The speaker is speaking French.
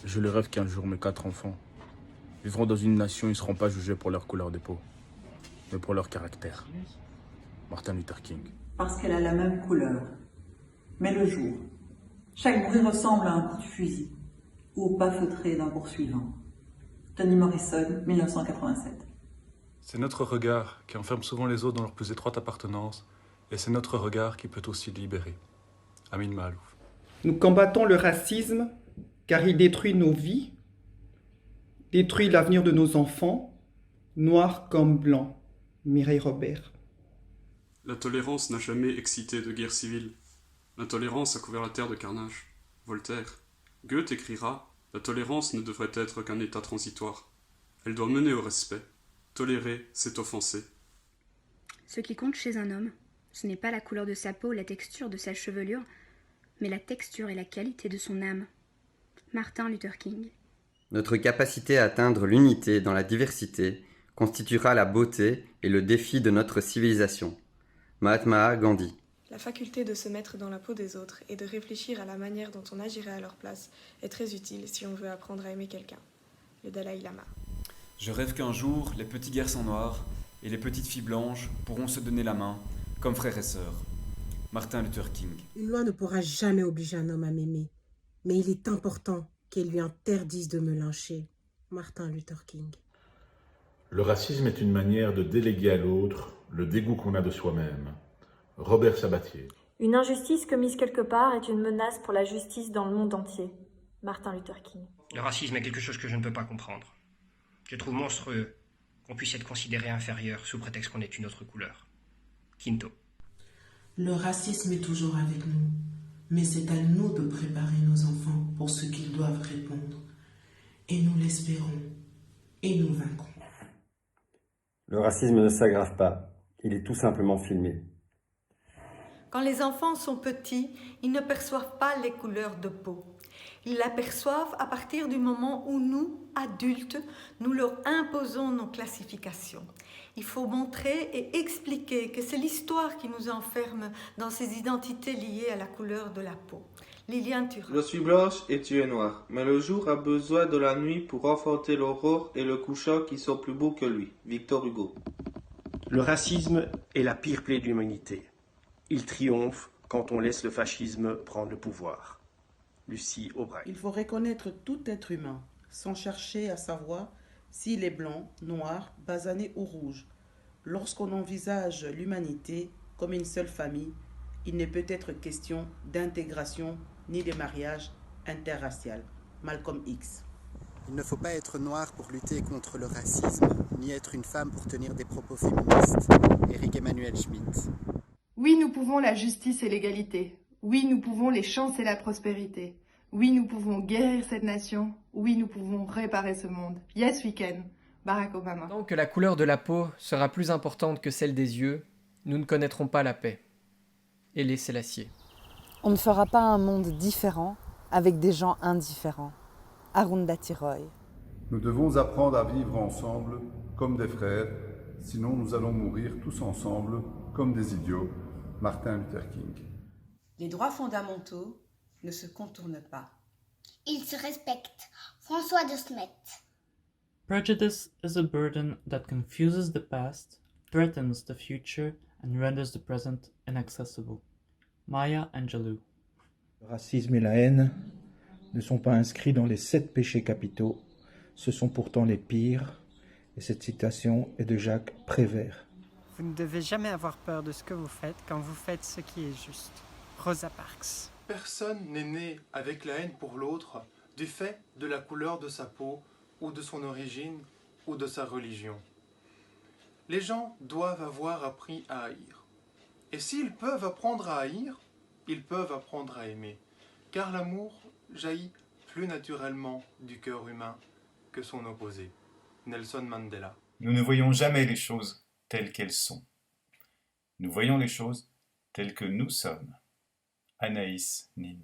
Je le rêve qu'un jour mes 4 enfants vivront dans une nation où ils ne seront pas jugés pour leur couleur de peau, mais pour leur caractère. Martin Luther King. Parce qu'elle a la même couleur. Mais le jour, chaque bruit ressemble à un coup de fusil ou au pas feutré d'un poursuivant. Toni Morrison, 1987. C'est notre regard qui enferme souvent les autres dans leur plus étroite appartenance, et c'est notre regard qui peut aussi libérer. Amin Mahalouf. Nous combattons le racisme car il détruit nos vies, détruit l'avenir de nos enfants, noirs comme blancs. Mireille Robert. La tolérance n'a jamais excité de guerre civile. L'intolérance a couvert la terre de carnage. Voltaire. Goethe écrira « La tolérance ne devrait être qu'un état transitoire. Elle doit mener au respect. Tolérer, c'est offenser. » Ce qui compte chez un homme, ce n'est pas la couleur de sa peau ou la texture de sa chevelure, mais la texture et la qualité de son âme. Martin Luther King. Notre capacité à atteindre l'unité dans la diversité constituera la beauté et le défi de notre civilisation. Mahatma Gandhi. La faculté de se mettre dans la peau des autres et de réfléchir à la manière dont on agirait à leur place est très utile si on veut apprendre à aimer quelqu'un. Le Dalai Lama. Je rêve qu'un jour, les petits garçons noirs et les petites filles blanches pourront se donner la main, comme frères et sœurs. Martin Luther King. Une loi ne pourra jamais obliger un homme à m'aimer, mais il est important qu'elle lui interdise de me lyncher. Martin Luther King. Le racisme est une manière de déléguer à l'autre le dégoût qu'on a de soi-même. Robert Sabatier. Une injustice commise quelque part est une menace pour la justice dans le monde entier. Martin Luther King. Le racisme est quelque chose que je ne peux pas comprendre. Je trouve monstrueux qu'on puisse être considéré inférieur sous prétexte qu'on est une autre couleur. Quinto. Le racisme est toujours avec nous, mais c'est à nous de préparer nos enfants pour ce qu'ils doivent répondre. Et nous l'espérons, et nous vaincrons. Le racisme ne s'aggrave pas, il est tout simplement filmé. Quand les enfants sont petits, ils ne perçoivent pas les couleurs de peau. Ils l'aperçoivent à partir du moment où nous, adultes, nous leur imposons nos classifications. Il faut montrer et expliquer que c'est l'histoire qui nous enferme dans ces identités liées à la couleur de la peau. Liliane Thuram. Je suis blanche et tu es noire, mais le jour a besoin de la nuit pour affronter l'aurore et le couchant qui sont plus beaux que lui. Victor Hugo. Le racisme est la pire plaie de l'humanité. Il triomphe quand on laisse le fascisme prendre le pouvoir. Lucie Aubrac. Il faut reconnaître tout être humain, sans chercher à savoir s'il est blanc, noir, basané ou rouge. Lorsqu'on envisage l'humanité comme une seule famille, il ne peut être question d'intégration ni de mariage interracial. Malcolm X. Il ne faut pas être noir pour lutter contre le racisme, ni être une femme pour tenir des propos féministes. Éric Emmanuel Schmitt. Oui, nous pouvons la justice et l'égalité. Oui, nous pouvons les chances et la prospérité. Oui, nous pouvons guérir cette nation. Oui, nous pouvons réparer ce monde. Yes, we can. Barack Obama. Tant que la couleur de la peau sera plus importante que celle des yeux, nous ne connaîtrons pas la paix. Haïlé Sélassié. On ne fera pas un monde différent avec des gens indifférents. Arundhati Roy. Nous devons apprendre à vivre ensemble comme des frères, sinon nous allons mourir tous ensemble comme des idiots. Martin Luther King. Les droits fondamentaux ne se contournent pas. Ils se respectent. François de Smet. Prejudice is a burden that confuses the past, threatens the future, and renders the present inaccessible. Maya Angelou. Le racisme et la haine ne sont pas inscrits dans les 7 péchés capitaux, ce sont pourtant les pires, et cette citation est de Jacques Prévert. Vous ne devez jamais avoir peur de ce que vous faites quand vous faites ce qui est juste. Rosa Parks. Personne n'est né avec la haine pour l'autre du fait de la couleur de sa peau ou de son origine ou de sa religion. Les gens doivent avoir appris à haïr. Et s'ils peuvent apprendre à haïr, ils peuvent apprendre à aimer. Car l'amour jaillit plus naturellement du cœur humain que son opposé. Nelson Mandela. Nous ne voyons jamais les choses telles qu'elles sont. Nous voyons les choses telles que nous sommes. Anaïs Nin.